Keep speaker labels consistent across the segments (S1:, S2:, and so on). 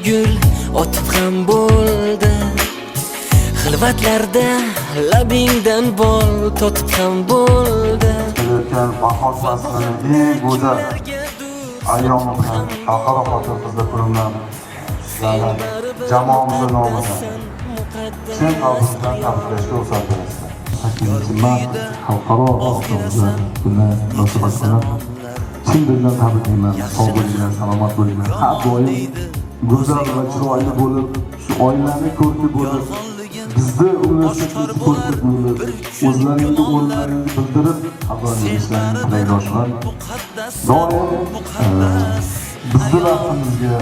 S1: gul otib ham bo'ldi. Xilvatlarda labingdan bol totib ham bo'ldi.
S2: O'tgan bahor faslining eng go'zal ayyomi bilan xalqaro xotin-qizlar kunidan sizlarni jamoamizning nomidan chin qalbimdan tabriklashga ruxsat berasizlar. 8-mart xalqaro xotin-qizlar kuni munosabat bilan chin dildan tabriklayman. Sog' bo'linglar, salomat bo'linglar. Har doim go'zal va chiroyli bo'lib, shu oilani ko'rki bo'lib, bizni universitetimiz ko'rki bo'lib, o'zlaringni o'rnlaringni bildirib, xabarni ishlarini tilaydoshman. Doim bizni vaqtimizga,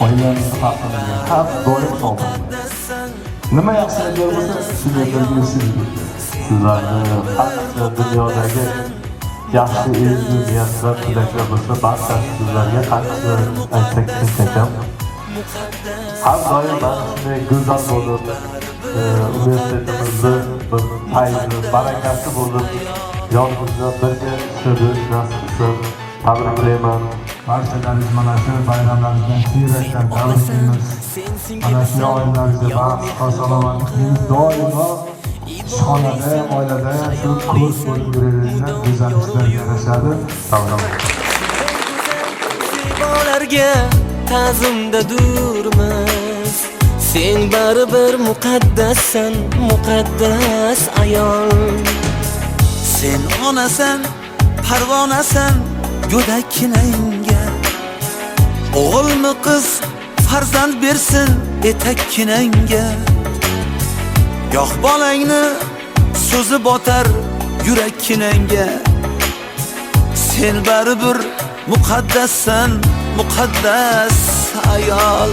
S2: oilamizni vaqtimizga har doim sog'lik. Nima yaxshiliklar bo'lsa, shunday sizlarni har dunyodagi yaxshi ezgu niyatlar, tilaklar bo'lsa, barchasi sizlarga qancha aytsak kam. Har doim shunday go'zal bo'lib, universitetimizni bir fayzi, barakasi bo'lib, yonimizda birga ishlash nasib etsin. Tabriklayman. Barchalaringiz mana shu bayramlaringizdan yurakdan tabriklaymiz. Mana shu oilalarga baxt, salomatlik doimo ishxonada, oilada shu ko'z bo'lib yuraveringlar, go'zal ishlar yarashadi. Sog'lom.
S1: Sibolarga ta'zimda durmas. Sen baribir muqaddassan, muqaddas ayol.
S3: Sen onasan, parvonasan, go'dakkinangga. O'g'ilmi qiz farzand bersin etakkinangga. Yo'q bolangni so'zi botar yurakkinangga. Sen baribir muqaddassan, muqaddas ayol.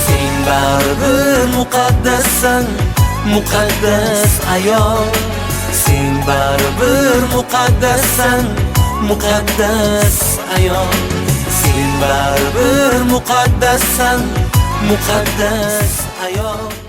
S3: Sen baribir muqaddassan, muqaddas ayol. Sen baribir muqaddassan, muqaddas ayol. Sen baribir muqaddassan, muqaddas ayol.